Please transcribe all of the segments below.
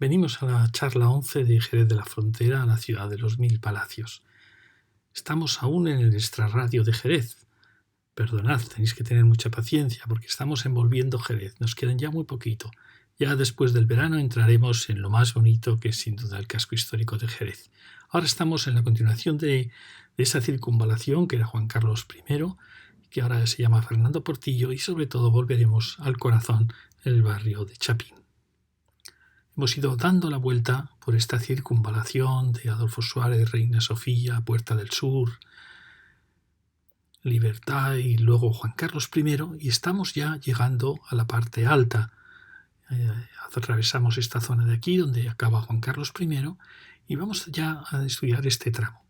Venimos a la charla 11 de Jerez de la Frontera, a la ciudad de los Mil Palacios. Estamos aún en el extrarradio de Jerez. Perdonad, tenéis que tener mucha paciencia porque estamos envolviendo Jerez. Nos quedan ya muy poquito. Ya después del verano entraremos en lo más bonito que es sin duda el casco histórico de Jerez. Ahora estamos en la continuación de esa circunvalación que era Juan Carlos I, que ahora se llama Fernando Portillo, y sobre todo volveremos al corazón, el barrio de Chapín. Hemos ido dando la vuelta por esta circunvalación de Adolfo Suárez, Reina Sofía, Puerta del Sur, Libertad y luego Juan Carlos I, y estamos ya llegando a la parte alta. Atravesamos esta zona de aquí donde acaba Juan Carlos I y vamos ya a estudiar este tramo.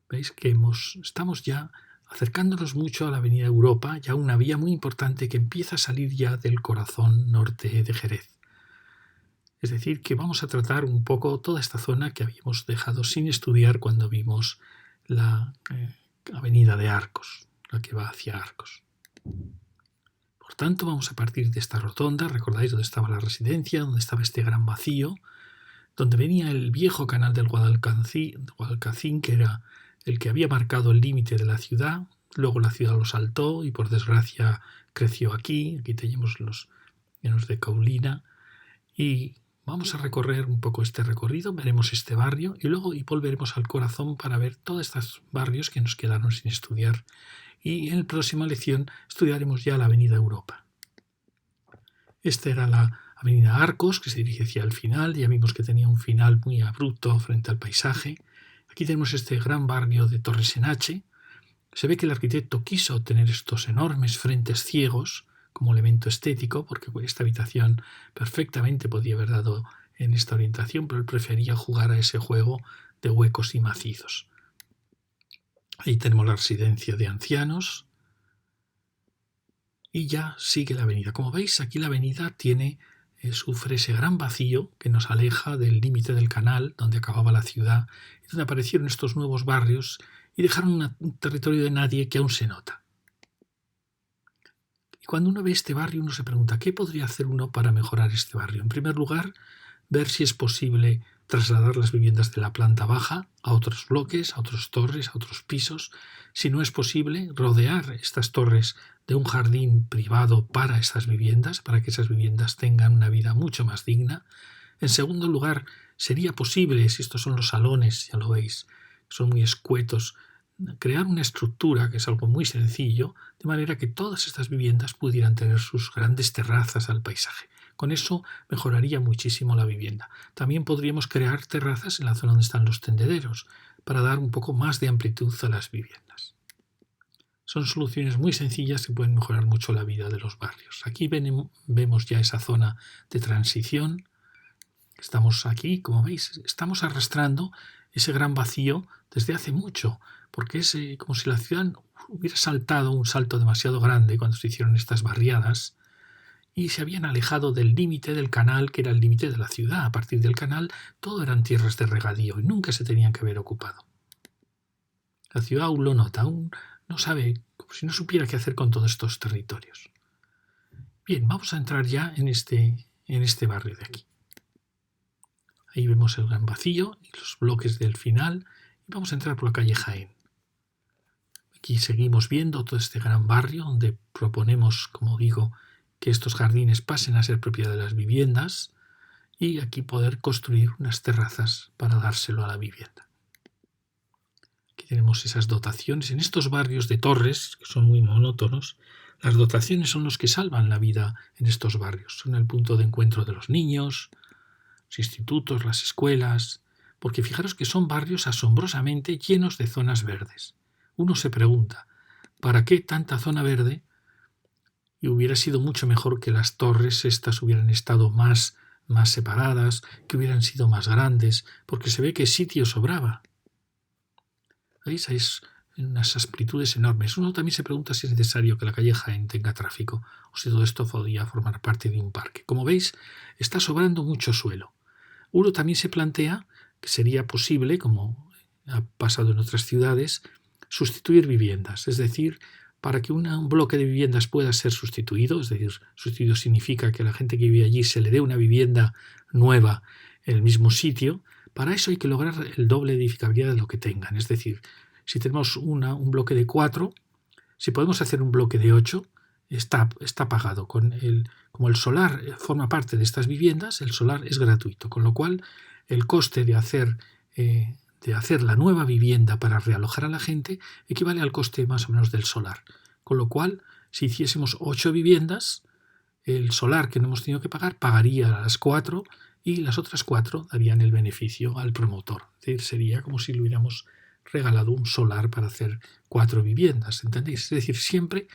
Veis que estamos ya acercándonos mucho a la Avenida Europa, ya una vía muy importante que empieza a salir ya del corazón norte de Jerez. Es decir, que vamos a tratar un poco toda esta zona que habíamos dejado sin estudiar cuando vimos la Avenida de Arcos, la que va hacia Arcos. Por tanto, vamos a partir de esta rotonda. ¿Recordáis dónde estaba la residencia? Dónde estaba este gran vacío, donde venía el viejo canal del Guadalcacín, que era el que había marcado el límite de la ciudad. Luego la ciudad lo saltó y por desgracia creció aquí. Aquí tenemos los llanos de Caulina. Y vamos a recorrer un poco este recorrido, veremos este barrio y luego volveremos al corazón para ver todos estos barrios que nos quedaron sin estudiar. Y en la próxima lección estudiaremos ya la Avenida Europa. Esta era la Avenida Arcos, que se dirige hacia el final. Ya vimos que tenía un final muy abrupto frente al paisaje. Aquí tenemos este gran barrio de Torres-en-Hache. Se ve que el arquitecto quiso tener estos enormes frentes ciegos como elemento estético, porque esta habitación perfectamente podía haber dado en esta orientación, pero él prefería jugar a ese juego de huecos y macizos. Ahí tenemos la residencia de ancianos y ya sigue la avenida. Como veis, aquí la avenida sufre ese gran vacío que nos aleja del límite del canal donde acababa la ciudad y donde aparecieron estos nuevos barrios y dejaron un territorio de nadie que aún se nota. Y cuando uno ve este barrio, uno se pregunta, ¿qué podría hacer uno para mejorar este barrio? En primer lugar, ver si es posible trasladar las viviendas de la planta baja a otros bloques, a otras torres, a otros pisos. Si no es posible, rodear estas torres de un jardín privado para estas viviendas, para que esas viviendas tengan una vida mucho más digna. En segundo lugar, sería posible, si estos son los salones, ya lo veis, son muy escuetos, crear una estructura, que es algo muy sencillo, de manera que todas estas viviendas pudieran tener sus grandes terrazas al paisaje. Con eso mejoraría muchísimo la vivienda. También podríamos crear terrazas en la zona donde están los tendederos, para dar un poco más de amplitud a las viviendas. Son soluciones muy sencillas que pueden mejorar mucho la vida de los barrios. Aquí vemos ya esa zona de transición. Estamos aquí, como veis, estamos arrastrando ese gran vacío desde hace mucho, porque es como si la ciudad hubiera saltado un salto demasiado grande cuando se hicieron estas barriadas y se habían alejado del límite del canal, que era el límite de la ciudad. A partir del canal todo eran tierras de regadío y nunca se tenían que haber ocupado. La ciudad aún lo nota, aún no sabe, como si no supiera qué hacer con todos estos territorios. Bien, vamos a entrar ya en este barrio de aquí. Ahí vemos el gran vacío y los bloques del final y vamos a entrar por la calle Jaén. Aquí seguimos viendo todo este gran barrio donde proponemos, como digo, que estos jardines pasen a ser propiedad de las viviendas y aquí poder construir unas terrazas para dárselo a la vivienda. Aquí tenemos esas dotaciones. En estos barrios de torres, que son muy monótonos, las dotaciones son los que salvan la vida en estos barrios. Son el punto de encuentro de los niños, los institutos, las escuelas, porque fijaros que son barrios asombrosamente llenos de zonas verdes. Uno se pregunta, ¿para qué tanta zona verde? Y hubiera sido mucho mejor que las torres estas hubieran estado más separadas, que hubieran sido más grandes, porque se ve que sitio sobraba. ¿Veis? Es unas amplitudes enormes. Uno también se pregunta si es necesario que la calle Jaén tenga tráfico o si todo esto podría formar parte de un parque. Como veis, está sobrando mucho suelo. Uno también se plantea que sería posible, como ha pasado en otras ciudades, sustituir viviendas, es decir, para que un bloque de viviendas pueda ser sustituido, es decir, sustituido significa que a la gente que vive allí se le dé una vivienda nueva en el mismo sitio, para eso hay que lograr el doble de edificabilidad de lo que tengan. Es decir, si tenemos un bloque de 4, si podemos hacer un bloque de 8, está pagado. Como el solar forma parte de estas viviendas, el solar es gratuito, con lo cual el coste de hacer la nueva vivienda para realojar a la gente equivale al coste más o menos del solar. Con lo cual, si hiciésemos 8 viviendas, el solar que no hemos tenido que pagar pagaría las 4 y las otras 4 darían el beneficio al promotor. Es decir, sería como si le hubiéramos regalado un solar para hacer 4 viviendas, ¿entendéis? Es decir, siempre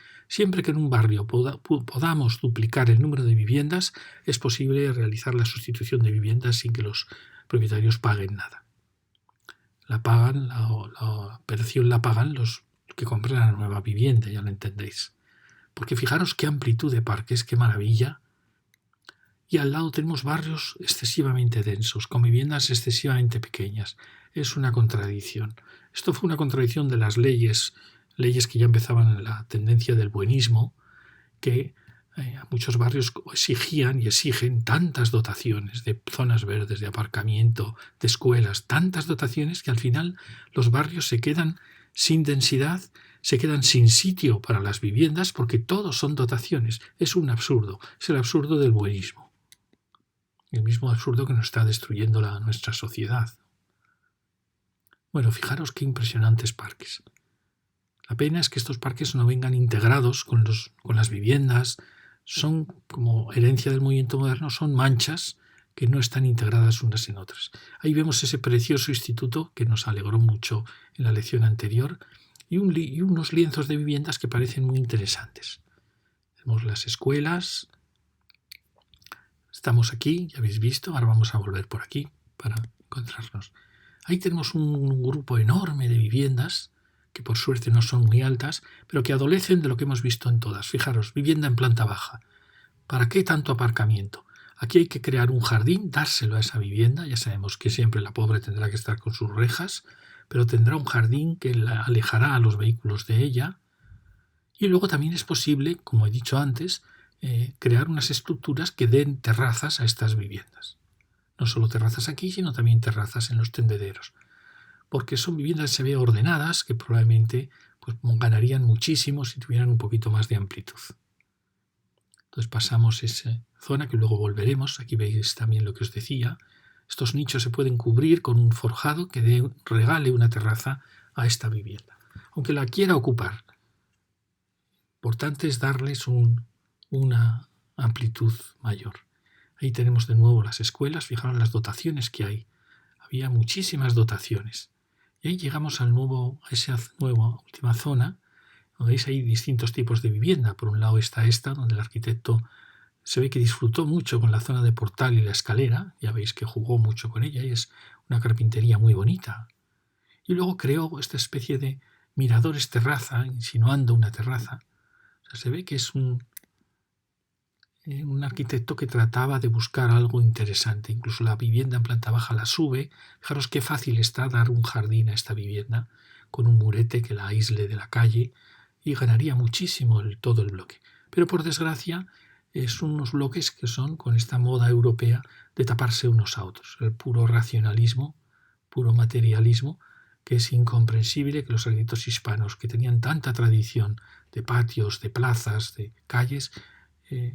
que en un barrio podamos duplicar el número de viviendas, es posible realizar la sustitución de viviendas sin que los propietarios paguen nada. La operación la pagan los que compran la nueva vivienda, ya lo entendéis. Porque fijaros qué amplitud de parques, qué maravilla. Y al lado tenemos barrios excesivamente densos, con viviendas excesivamente pequeñas. Es una contradicción. Esto fue una contradicción de las leyes que ya empezaban en la tendencia del buenismo, que a muchos barrios exigían y exigen tantas dotaciones de zonas verdes, de aparcamiento, de escuelas, tantas dotaciones que al final los barrios se quedan sin densidad, se quedan sin sitio para las viviendas porque todos son dotaciones. Es un absurdo, es el absurdo del buenismo. El mismo absurdo que nos está destruyendo nuestra sociedad. Bueno, fijaros qué impresionantes parques. La pena es que estos parques no vengan integrados con las viviendas. Son, como herencia del movimiento moderno, son manchas que no están integradas unas en otras. Ahí vemos ese precioso instituto que nos alegró mucho en la lección anterior y unos lienzos de viviendas que parecen muy interesantes. Vemos las escuelas. Estamos aquí, ya habéis visto, ahora vamos a volver por aquí para encontrarnos. Ahí tenemos un grupo enorme de viviendas que por suerte no son muy altas, pero que adolecen de lo que hemos visto en todas. Fijaros, vivienda en planta baja. ¿Para qué tanto aparcamiento? Aquí hay que crear un jardín, dárselo a esa vivienda. Ya sabemos que siempre la pobre tendrá que estar con sus rejas, pero tendrá un jardín que la alejará a los vehículos de ella. Y luego también es posible, como he dicho antes, crear unas estructuras que den terrazas a estas viviendas. No solo terrazas aquí, sino también terrazas en los tendederos. Porque son viviendas, se ve, ordenadas, que probablemente pues, ganarían muchísimo si tuvieran un poquito más de amplitud. Entonces pasamos esa zona que luego volveremos. Aquí veis también lo que os decía. Estos nichos se pueden cubrir con un forjado que regale una terraza a esta vivienda, aunque la quiera ocupar. Lo importante es darles una amplitud mayor. Ahí tenemos de nuevo las escuelas. Fijaros las dotaciones que hay. Había muchísimas dotaciones. Y ahí llegamos a esa nueva última zona. Veis ahí distintos tipos de vivienda. Por un lado está esta, donde el arquitecto se ve que disfrutó mucho con la zona de portal y la escalera. Ya veis que jugó mucho con ella y es una carpintería muy bonita. Y luego creó esta especie de miradores terraza, insinuando una terraza. O sea, se ve que es un arquitecto que trataba de buscar algo interesante. Incluso la vivienda en planta baja la sube. Fijaros qué fácil está dar un jardín a esta vivienda con un murete que la aísle de la calle y ganaría muchísimo todo el bloque. Pero por desgracia es unos bloques que son con esta moda europea de taparse unos a otros. El puro racionalismo, puro materialismo, que es incomprensible que los arquitectos hispanos que tenían tanta tradición de patios, de plazas, de calles,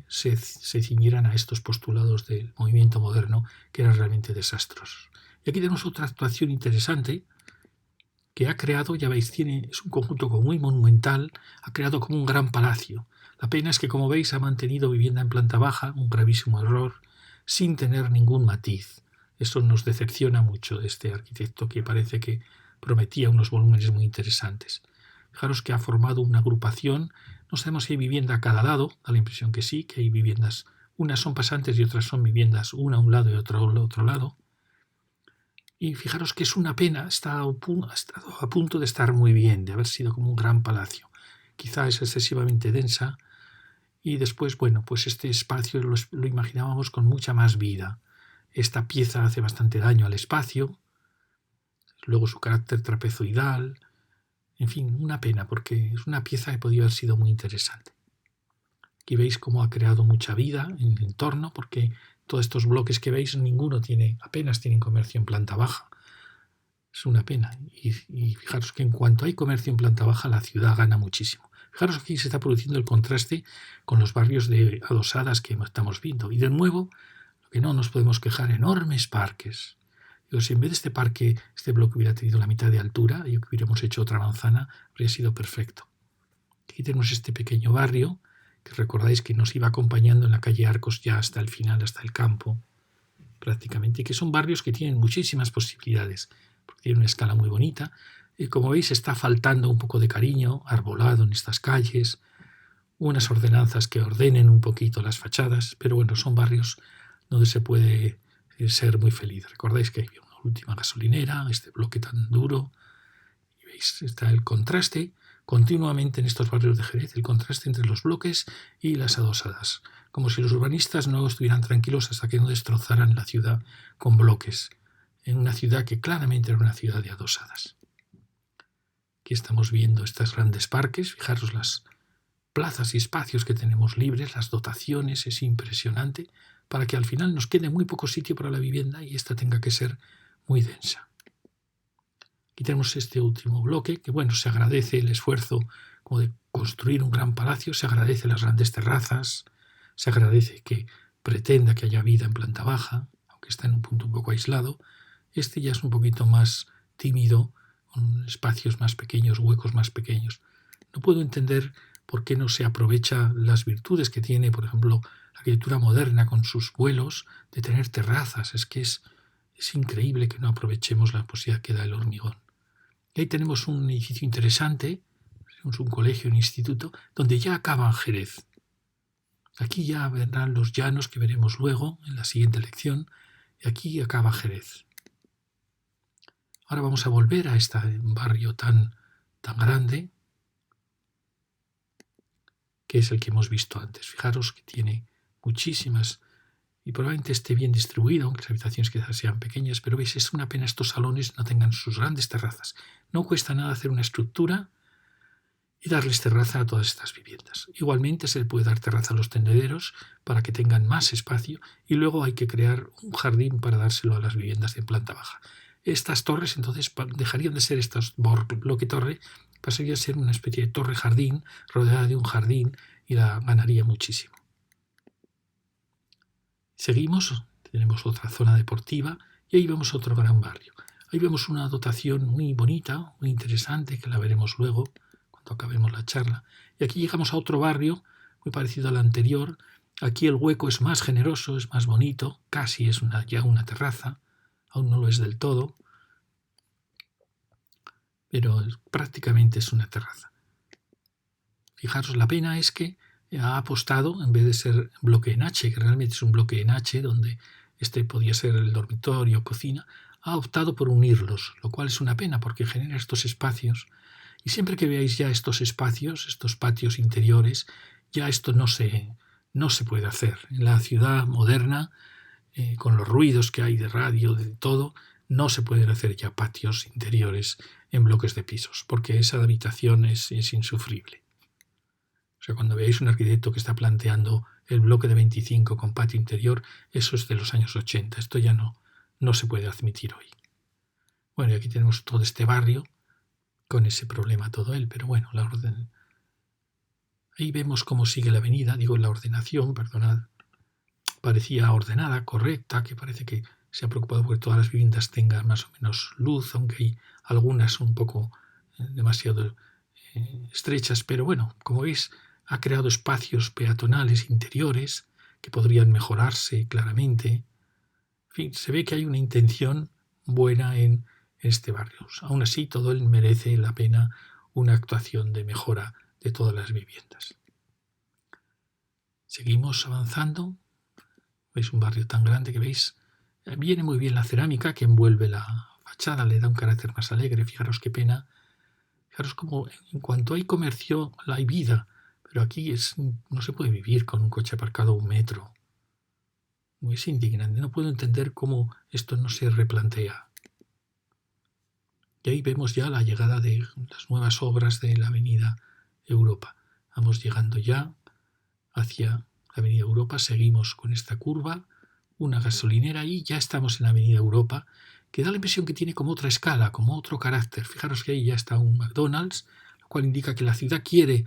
se ciñeran a estos postulados del movimiento moderno que eran realmente desastrosos. Y aquí tenemos otra actuación interesante que ha creado, ya veis, es un conjunto como muy monumental, ha creado como un gran palacio. La pena es que, como veis, ha mantenido vivienda en planta baja, un gravísimo error, sin tener ningún matiz. Esto nos decepciona mucho de este arquitecto que parece que prometía unos volúmenes muy interesantes. Fijaros que ha formado una agrupación. No sabemos si hay vivienda a cada lado, da la impresión que sí, que hay viviendas, unas son pasantes y otras son viviendas, una a un lado y otra al otro lado. Y fijaros que es una pena, ha estado a punto de estar muy bien, de haber sido como un gran palacio. Quizá es excesivamente densa y después, bueno, pues este espacio lo imaginábamos con mucha más vida. Esta pieza hace bastante daño al espacio, luego su carácter trapezoidal, En fin, una pena, porque es una pieza que podría haber sido muy interesante. Aquí veis cómo ha creado mucha vida en el entorno, porque todos estos bloques que veis, apenas tienen comercio en planta baja. Es una pena. Y fijaros que en cuanto hay comercio en planta baja, la ciudad gana muchísimo. Fijaros que aquí se está produciendo el contraste con los barrios de adosadas que estamos viendo. Y de nuevo, lo que no nos podemos quejar, enormes parques. Digo, si en vez de este parque, este bloque hubiera tenido la mitad de altura y hubiéramos hecho otra manzana, habría sido perfecto. Aquí tenemos este pequeño barrio, que recordáis que nos iba acompañando en la calle Arcos ya hasta el final, hasta el campo, prácticamente, y que son barrios que tienen muchísimas posibilidades, porque tienen una escala muy bonita. Y como veis, está faltando un poco de cariño, arbolado en estas calles, unas ordenanzas que ordenen un poquito las fachadas, pero bueno, son barrios donde se puede ser muy feliz. Recordáis que hay una última gasolinera, este bloque tan duro, y veis, está el contraste continuamente en estos barrios de Jerez, el contraste entre los bloques y las adosadas, como si los urbanistas no estuvieran tranquilos hasta que no destrozaran la ciudad con bloques, en una ciudad que claramente era una ciudad de adosadas. Aquí estamos viendo estos grandes parques, fijaros las plazas y espacios que tenemos libres, las dotaciones, es impresionante, para que al final nos quede muy poco sitio para la vivienda y esta tenga que ser muy densa. Aquí tenemos este último bloque, que bueno, se agradece el esfuerzo como de construir un gran palacio, se agradece las grandes terrazas, se agradece que pretenda que haya vida en planta baja, aunque está en un punto un poco aislado. Este ya es un poquito más tímido, con espacios más pequeños, huecos más pequeños. No puedo entender por qué no se aprovecha las virtudes que tiene, por ejemplo, la arquitectura moderna con sus vuelos, de tener terrazas. Es que es increíble que no aprovechemos la posibilidad que da el hormigón. Y ahí tenemos un edificio interesante, tenemos un colegio, un instituto, donde ya acaba Jerez. Aquí ya vendrán los llanos que veremos luego en la siguiente lección, y aquí acaba Jerez. Ahora vamos a volver a este barrio tan grande, que es el que hemos visto antes. Fijaros que tiene muchísimas, y probablemente esté bien distribuido, aunque las habitaciones quizás sean pequeñas, pero veis, es una pena estos salones no tengan sus grandes terrazas. No cuesta nada hacer una estructura y darles terraza a todas estas viviendas. Igualmente se le puede dar terraza a los tendederos para que tengan más espacio y luego hay que crear un jardín para dárselo a las viviendas de planta baja. Estas torres entonces dejarían de ser estos bloque torre, pasaría a ser una especie de torre jardín rodeada de un jardín y la ganaría muchísimo. Seguimos, tenemos otra zona deportiva y ahí vemos otro gran barrio. Ahí vemos una dotación muy bonita, muy interesante, que la veremos luego cuando acabemos la charla. Y aquí llegamos a otro barrio muy parecido al anterior. Aquí el hueco es más generoso, es más bonito, casi es ya una terraza, aún no lo es del todo, pero prácticamente es una terraza. Fijaros, la pena es que ha apostado, en vez de ser bloque en H, que realmente es un bloque en H, donde este podía ser el dormitorio, cocina, ha optado por unirlos, lo cual es una pena porque genera estos espacios. Y siempre que veáis ya estos espacios, estos patios interiores, ya esto no se puede hacer. En la ciudad moderna, con los ruidos que hay de radio, de todo, no se pueden hacer ya patios interiores en bloques de pisos, porque esa habitación es insufrible. O sea, cuando veáis un arquitecto que está planteando el bloque de 25 con patio interior, eso es de los años 80. Esto ya no se puede admitir hoy. Bueno, y aquí tenemos todo este barrio con ese problema todo él, pero bueno, ahí vemos cómo sigue la avenida, la ordenación, perdonad, parecía ordenada, correcta, que parece que se ha preocupado porque todas las viviendas tengan más o menos luz, aunque hay algunas un poco demasiado estrechas, pero bueno, como veis, ha creado espacios peatonales interiores que podrían mejorarse claramente. En fin, se ve que hay una intención buena en este barrio. Aún así, todo él merece la pena una actuación de mejora de todas las viviendas. Seguimos avanzando. Veis un barrio tan grande que veis, viene muy bien la cerámica que envuelve la fachada, le da un carácter más alegre. Fijaros qué pena. Fijaros como en cuanto hay comercio, hay vida, pero aquí no se puede vivir con un coche aparcado a 1 metro. Es indignante, no puedo entender cómo esto no se replantea. Y ahí vemos ya la llegada de las nuevas obras de la Avenida Europa. Vamos llegando ya hacia la Avenida Europa, seguimos con esta curva, una gasolinera y ya estamos en la Avenida Europa, que da la impresión que tiene como otra escala, como otro carácter. Fijaros que ahí ya está un McDonald's, lo cual indica que la ciudad quiere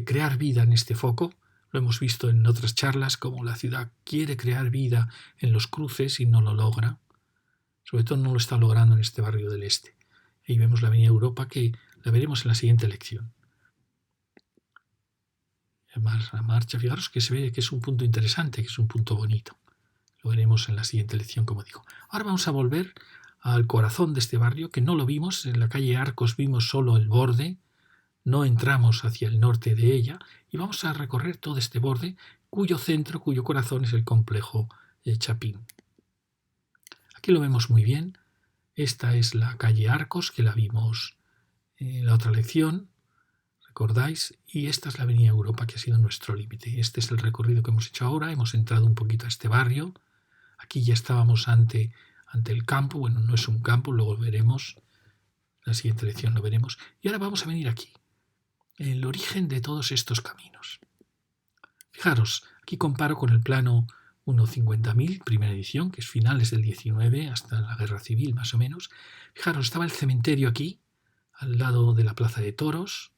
crear vida en este foco. Lo hemos visto en otras charlas, como la ciudad quiere crear vida en los cruces y no lo logra. Sobre todo no lo está logrando en este barrio del Este. Ahí vemos la Avenida Europa, que la veremos en la siguiente lección. Además, la marcha, fijaros que se ve que es un punto interesante, que es un punto bonito. Lo veremos en la siguiente lección, como digo. Ahora vamos a volver al corazón de este barrio, que no lo vimos. En la calle Arcos vimos solo el borde, no entramos hacia el norte de ella, y vamos a recorrer todo este borde, cuyo centro, cuyo corazón es el complejo Chapín. Aquí lo vemos muy bien. Esta es la calle Arcos, que la vimos en la otra lección, ¿recordáis? Y esta es la Avenida Europa, que ha sido nuestro límite. Este es el recorrido que hemos hecho ahora. Hemos entrado un poquito a este barrio. Aquí ya estábamos ante el campo. Bueno, no es un campo, luego lo veremos. En la siguiente lección lo veremos. Y ahora vamos a venir aquí, el origen de todos estos caminos. Fijaros, aquí comparo con el plano 1.50.000, primera edición, que es finales del 19, hasta la Guerra Civil más o menos. Fijaros, estaba el cementerio aquí, al lado de la Plaza de Toros,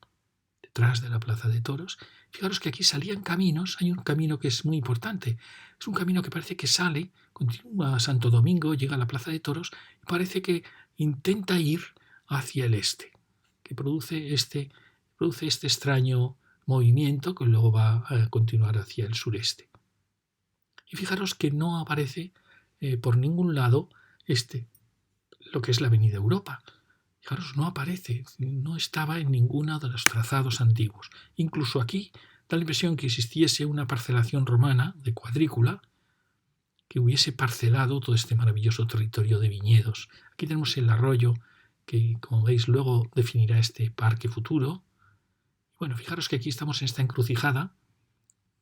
detrás de la Plaza de Toros. Fijaros que aquí salían caminos, hay un camino que es muy importante. Es un camino que parece que sale, continúa a Santo Domingo, llega a la Plaza de Toros y parece que intenta ir hacia el este, que produce este extraño movimiento que luego va a continuar hacia el sureste. Y fijaros que no aparece por ningún lado lo que es la Avenida Europa. Fijaros, no aparece, no estaba en ninguno de los trazados antiguos. Incluso aquí da la impresión que existiese una parcelación romana de cuadrícula que hubiese parcelado todo este maravilloso territorio de viñedos. Aquí tenemos el arroyo que, como veis, luego definirá este parque futuro. Bueno, fijaros que aquí estamos en esta encrucijada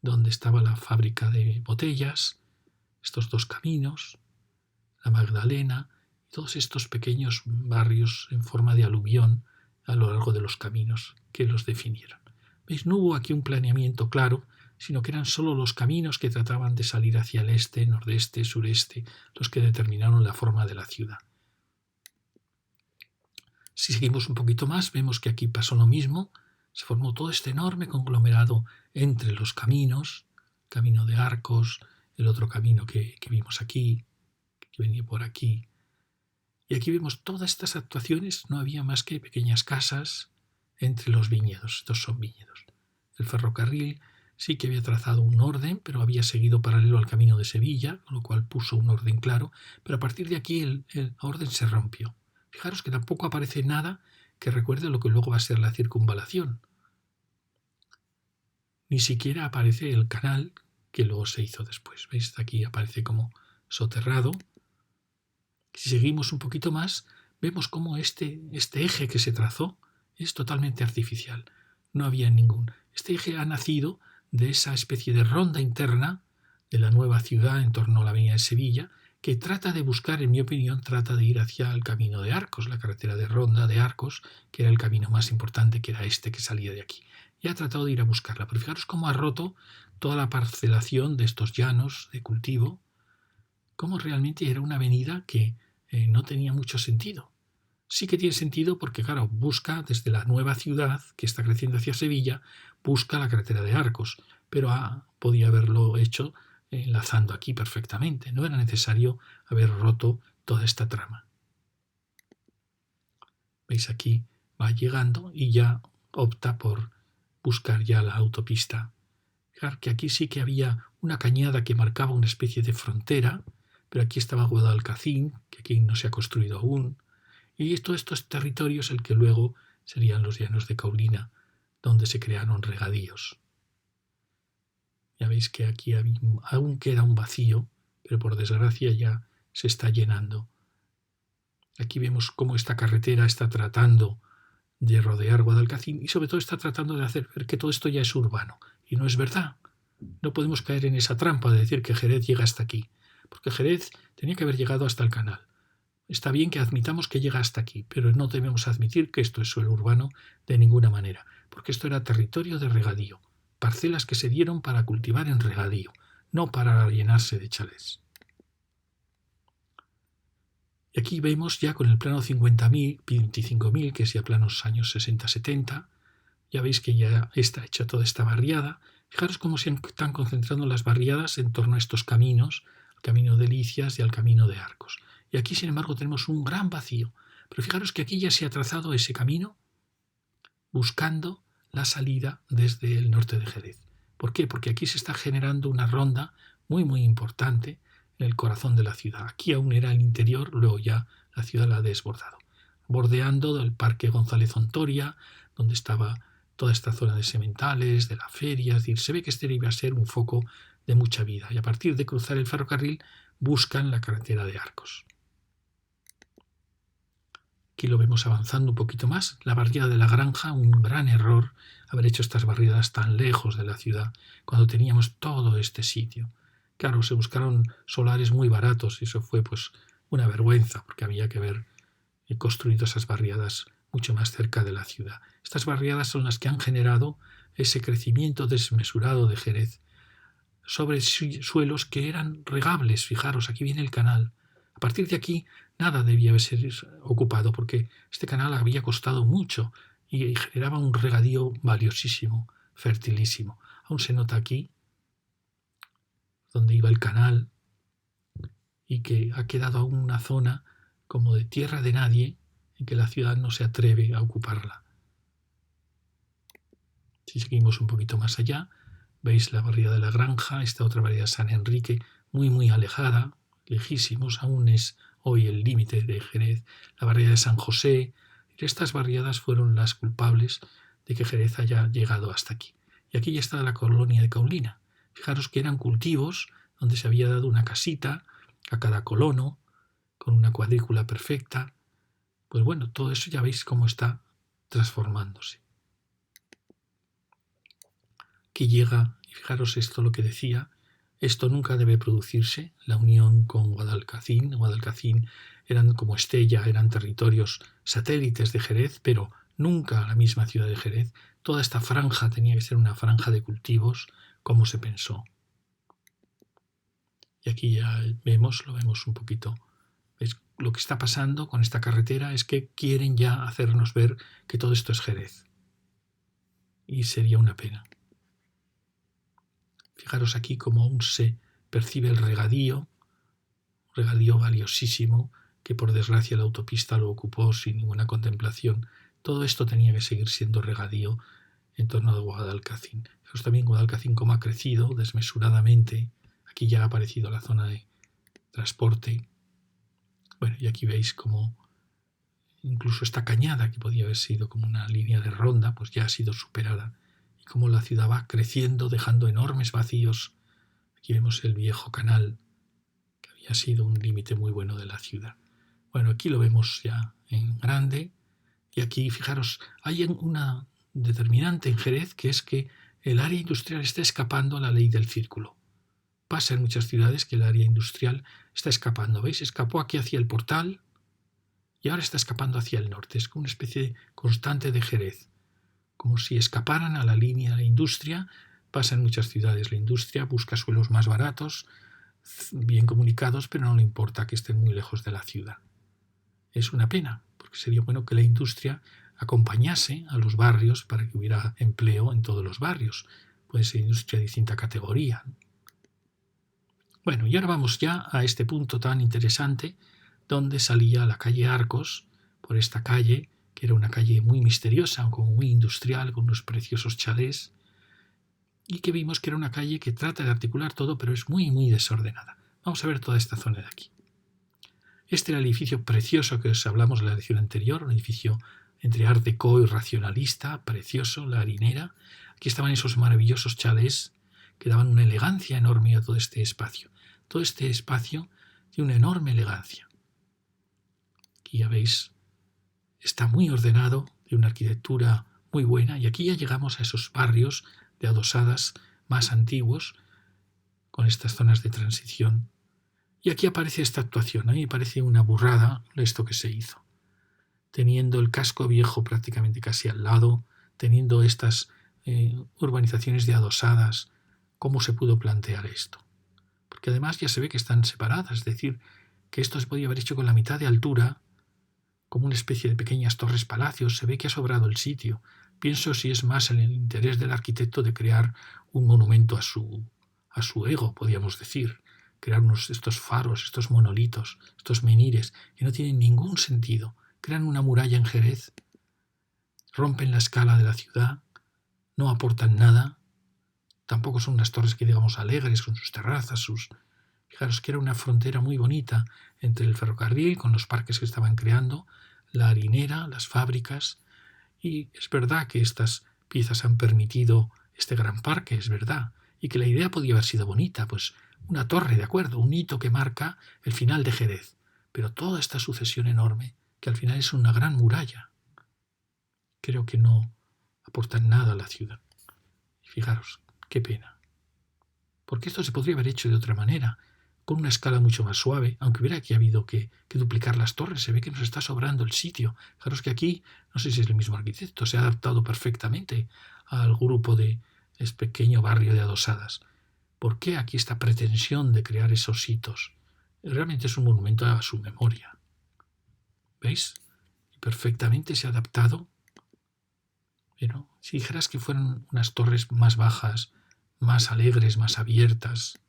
donde estaba la fábrica de botellas, estos dos caminos, la Magdalena, y todos estos pequeños barrios en forma de aluvión a lo largo de los caminos que los definieron. ¿Veis? No hubo aquí un planeamiento claro, sino que eran solo los caminos que trataban de salir hacia el este, nordeste, sureste, los que determinaron la forma de la ciudad. Si seguimos un poquito más, vemos que aquí pasó lo mismo. Se formó todo este enorme conglomerado entre los caminos, camino de Arcos, el otro camino que vimos aquí, que venía por aquí. Y aquí vemos todas estas actuaciones, no había más que pequeñas casas entre los viñedos. Estos son viñedos. El ferrocarril sí que había trazado un orden, pero había seguido paralelo al camino de Sevilla, con lo cual puso un orden claro, pero a partir de aquí el orden se rompió. Fijaros que tampoco aparece nada que recuerde lo que luego va a ser la circunvalación. Ni siquiera aparece el canal que luego se hizo después. ¿Veis? Aquí aparece como soterrado. Si seguimos un poquito más, vemos cómo este eje que se trazó es totalmente artificial. No había ningún. Este eje ha nacido de esa especie de ronda interna de la nueva ciudad en torno a la avenida de Sevilla, que trata de buscar, en mi opinión, trata de ir hacia el camino de Arcos, la carretera de Ronda de Arcos, que era el camino más importante, que era este que salía de aquí. Y ha tratado de ir a buscarla. Pero fijaros cómo ha roto toda la parcelación de estos llanos de cultivo, cómo realmente era una avenida que no tenía mucho sentido. Sí que tiene sentido porque, claro, busca desde la nueva ciudad que está creciendo hacia Sevilla, busca la carretera de Arcos, pero podía haberlo hecho enlazando aquí perfectamente. No era necesario haber roto toda esta trama. Veis, aquí va llegando y ya opta por buscar ya la autopista. Fijar que aquí sí que había una cañada que marcaba una especie de frontera, pero aquí estaba Guadalcacín, que aquí no se ha construido aún, y todos estos territorios el que luego serían los llanos de Caulina, donde se crearon regadíos. Ya veis que aquí aún queda un vacío, pero por desgracia ya se está llenando. Aquí vemos cómo esta carretera está tratando de rodear Guadalcacín y sobre todo está tratando de hacer ver que todo esto ya es urbano. Y no es verdad. No podemos caer en esa trampa de decir que Jerez llega hasta aquí, porque Jerez tenía que haber llegado hasta el canal. está bien que admitamos que llega hasta aquí, pero no debemos admitir que esto es suelo urbano de ninguna manera, porque esto era territorio de regadío, parcelas que se dieron para cultivar en regadío, no para llenarse de chalés. Y aquí vemos ya con el plano 50.000, 25.000, que es ya planos años 60-70, ya veis que ya está hecha toda esta barriada. Fijaros cómo se están concentrando las barriadas en torno a estos caminos, al camino de Licias y al camino de Arcos. Y aquí, sin embargo, tenemos un gran vacío. Pero fijaros que aquí ya se ha trazado ese camino buscando la salida desde el norte de Jerez. ¿Por qué? Porque aquí se está generando una ronda muy, muy importante en el corazón de la ciudad. Aquí aún era el interior, luego ya la ciudad la ha desbordado. Bordeando el Parque González Ontoria, donde estaba toda esta zona de sementales, de la feria, es decir, se ve que este iba a ser un foco de mucha vida. Y a partir de cruzar el ferrocarril buscan la carretera de Arcos. Aquí lo vemos avanzando un poquito más. La barriada de la Granja, un gran error haber hecho estas barriadas tan lejos de la ciudad, cuando teníamos todo este sitio. Claro, se buscaron solares muy baratos y eso fue pues una vergüenza, porque había que haber construido esas barriadas mucho más cerca de la ciudad. Estas barriadas son las que han generado ese crecimiento desmesurado de Jerez sobre suelos que eran regables. Fijaros, aquí viene el canal. A partir de aquí nada debía ser ocupado porque este canal había costado mucho y generaba un regadío valiosísimo, fertilísimo. Aún se nota aquí donde iba el canal y que ha quedado aún una zona como de tierra de nadie en que la ciudad no se atreve a ocuparla. Si seguimos un poquito más allá, veis la barriada de la Granja, esta otra barriada San Enrique, muy muy alejada, lejísimos, aún es hoy el límite de Jerez, la barriada de San José. Estas barriadas fueron las culpables de que Jerez haya llegado hasta aquí. Y aquí ya está la colonia de Caulina. Fijaros que eran cultivos donde se había dado una casita a cada colono, con una cuadrícula perfecta. Pues bueno, todo eso ya veis cómo está transformándose. Que llega, y fijaros esto lo que decía, esto nunca debe producirse, la unión con Guadalcacín. Guadalcacín eran como Estella, eran territorios satélites de Jerez, pero nunca la misma ciudad de Jerez. Toda esta franja tenía que ser una franja de cultivos, como se pensó. Y aquí ya lo vemos un poquito. ¿Veis? Lo que está pasando con esta carretera es que quieren ya hacernos ver que todo esto es Jerez. Y sería una pena. Fijaros aquí cómo aún se percibe el regadío valiosísimo, que por desgracia la autopista lo ocupó sin ninguna contemplación. Todo esto tenía que seguir siendo regadío en torno a Guadalcacín. Fijaros también Guadalcacín cómo ha crecido desmesuradamente. Aquí ya ha aparecido la zona de transporte. Bueno, y aquí veis cómo incluso esta cañada, que podía haber sido como una línea de ronda, pues ya ha sido superada. Y cómo la ciudad va creciendo, dejando enormes vacíos. Aquí vemos el viejo canal, que había sido un límite muy bueno de la ciudad. Bueno, aquí lo vemos ya en grande. Y aquí, fijaros, hay una determinante en Jerez, que es que el área industrial está escapando a la ley del círculo. Pasa en muchas ciudades que el área industrial está escapando. ¿Veis? Escapó aquí hacia el Portal y ahora está escapando hacia el norte. Es como una especie constante de Jerez. Como si escaparan a la línea de la industria. Pasa en muchas ciudades. La industria busca suelos más baratos, bien comunicados, pero no le importa que estén muy lejos de la ciudad. Es una pena, porque sería bueno que la industria acompañase a los barrios para que hubiera empleo en todos los barrios. Puede ser industria de distinta categoría. Bueno, y ahora vamos ya a este punto tan interesante donde salía la calle Arcos, por esta calle, que era una calle muy misteriosa, como muy industrial, con unos preciosos chalés, y que vimos que era una calle que trata de articular todo, pero es muy, muy desordenada. Vamos a ver toda esta zona de aquí. Este era el edificio precioso que os hablamos en la lección anterior, un edificio entre art déco y racionalista, precioso, la harinera. Aquí estaban esos maravillosos chalés que daban una elegancia enorme a todo este espacio. Todo este espacio tiene una enorme elegancia. Aquí ya veis, está muy ordenado, de una arquitectura muy buena, y aquí ya llegamos a esos barrios de adosadas más antiguos, con estas zonas de transición. Y aquí aparece esta actuación. A mí me parece una burrada esto que se hizo. Teniendo el casco viejo prácticamente casi al lado, teniendo estas urbanizaciones de adosadas, ¿cómo se pudo plantear esto? Porque además ya se ve que están separadas, es decir, que esto se podía haber hecho con la mitad de altura, como una especie de pequeñas torres palacios. Se ve que ha sobrado el sitio. Pienso si es más en el interés del arquitecto de crear un monumento a su ego, podríamos decir. Crear estos faros, estos monolitos, estos menires, que no tienen ningún sentido. Crean una muralla en Jerez, rompen la escala de la ciudad, no aportan nada. Tampoco son unas torres que digamos alegres, con sus terrazas, Fijaros que era una frontera muy bonita entre el ferrocarril, con los parques que estaban creando, la harinera, las fábricas. Y es verdad que estas piezas han permitido este gran parque, es verdad, y que la idea podía haber sido bonita, pues una torre, de acuerdo, un hito que marca el final de Jerez, pero toda esta sucesión enorme, que al final es una gran muralla, creo que no aportan nada a la ciudad. Y fijaros, qué pena. Porque esto se podría haber hecho de otra manera, con una escala mucho más suave, aunque hubiera aquí habido que duplicar las torres. Se ve que nos está sobrando el sitio. Fijaros que aquí, no sé si es el mismo arquitecto, se ha adaptado perfectamente al grupo de este pequeño barrio de adosadas. ¿Por qué aquí esta pretensión de crear esos hitos? Realmente es un monumento a su memoria. ¿Veis? Y perfectamente se ha adaptado. Pero si dijeras que fueran unas torres más bajas, más alegres, más abiertas,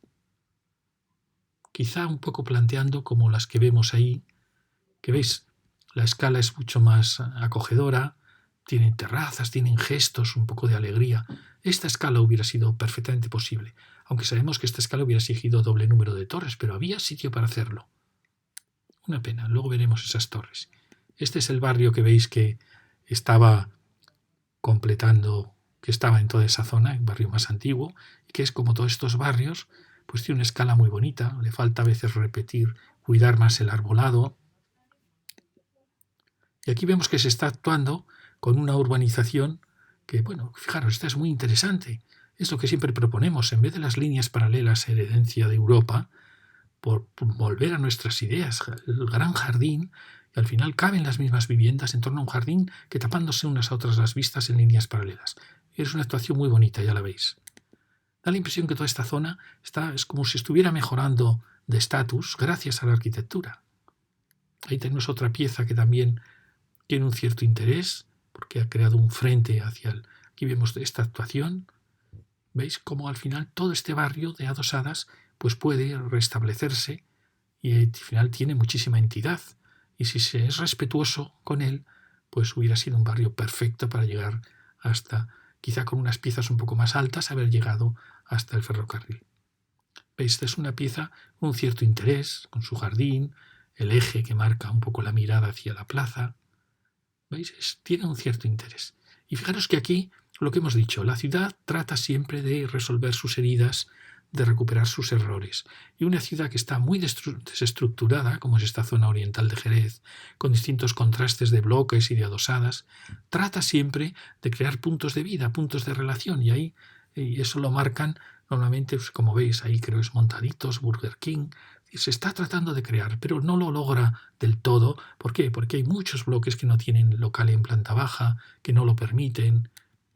quizá un poco planteando como las que vemos ahí, que veis, la escala es mucho más acogedora, tienen terrazas, tienen gestos, un poco de alegría. Esta escala hubiera sido perfectamente posible, aunque sabemos que esta escala hubiera exigido doble número de torres, pero había sitio para hacerlo. Una pena, luego veremos esas torres. Este es el barrio que veis que estaba completando, que estaba en toda esa zona, el barrio más antiguo, y que es como todos estos barrios, pues tiene una escala muy bonita, le falta a veces repetir, cuidar más el arbolado. Y aquí vemos que se está actuando con una urbanización que, bueno, fijaros, esta es muy interesante. Es lo que siempre proponemos, en vez de las líneas paralelas herencia de Europa, por volver a nuestras ideas, el gran jardín, y al final caben las mismas viviendas en torno a un jardín que tapándose unas a otras las vistas en líneas paralelas. Es una actuación muy bonita, ya la veis. Da la impresión que toda esta zona es como si estuviera mejorando de estatus gracias a la arquitectura. Ahí tenemos otra pieza que también tiene un cierto interés, porque ha creado un frente aquí vemos esta actuación. ¿Veis cómo al final todo este barrio de adosadas pues puede restablecerse y al final tiene muchísima entidad? Y si se es respetuoso con él, pues hubiera sido un barrio perfecto para llegar hasta, quizá con unas piezas un poco más altas, haber llegado hasta el ferrocarril. ¿Veis? Esta es una pieza con un cierto interés, con su jardín, el eje que marca un poco la mirada hacia la plaza. ¿Veis? Tiene un cierto interés. Y fijaros que aquí, lo que hemos dicho, la ciudad trata siempre de resolver sus heridas, de recuperar sus errores. Y una ciudad que está muy desestructurada, como es esta zona oriental de Jerez, con distintos contrastes de bloques y de adosadas, trata siempre de crear puntos de vida, puntos de relación. Y eso lo marcan normalmente, pues, como veis, ahí creo es Montaditos, Burger King. Y se está tratando de crear, pero no lo logra del todo. ¿Por qué? Porque hay muchos bloques que no tienen local en planta baja, que no lo permiten,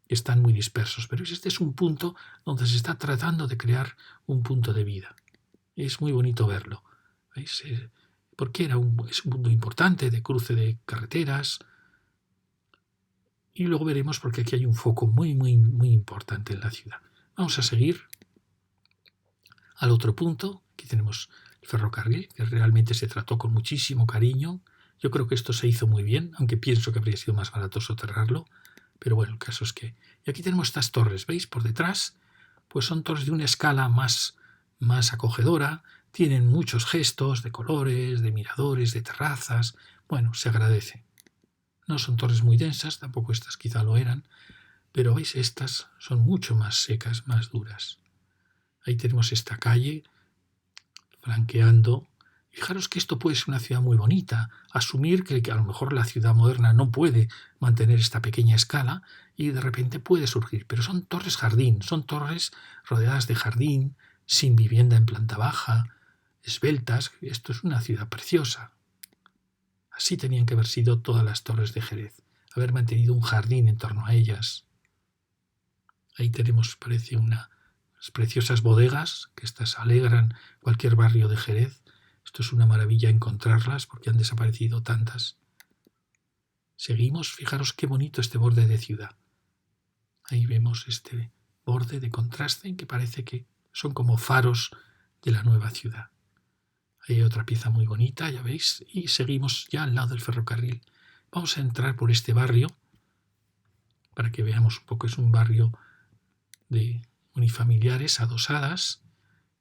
están muy dispersos. Pero este es un punto donde se está tratando de crear un punto de vida. Es muy bonito verlo. ¿Veis? Porque es un punto importante de cruce de carreteras. Y luego veremos porque aquí hay un foco muy, muy, muy importante en la ciudad. Vamos a seguir al otro punto. Aquí tenemos el ferrocarril, que realmente se trató con muchísimo cariño. Yo creo que esto se hizo muy bien, aunque pienso que habría sido más barato soterrarlo. Pero bueno, el caso es que... Y aquí tenemos estas torres, ¿veis? Por detrás, pues son torres de una escala más acogedora, tienen muchos gestos de colores, de miradores, de terrazas. Bueno, se agradece. No son torres muy densas, tampoco estas quizá lo eran, pero veis, estas son mucho más secas, más duras. Ahí tenemos esta calle flanqueando. Fijaros que esto puede ser una ciudad muy bonita, asumir que a lo mejor la ciudad moderna no puede mantener esta pequeña escala y de repente puede surgir, pero son torres jardín, son torres rodeadas de jardín, sin vivienda en planta baja. esbeltas. Esto es una ciudad preciosa. Así tenían que haber sido todas las torres de Jerez, haber mantenido un jardín en torno a ellas. Ahí tenemos, parece, unas preciosas bodegas, que estas alegran cualquier barrio de Jerez. Esto es una maravilla encontrarlas porque han desaparecido tantas. Seguimos, fijaros qué bonito este borde de ciudad. Ahí vemos este borde de contraste en que parece que son como faros de la nueva ciudad. Hay otra pieza muy bonita, ya veis, y seguimos ya al lado del ferrocarril. Vamos a entrar por este barrio para que veamos un poco. Es un barrio de unifamiliares adosadas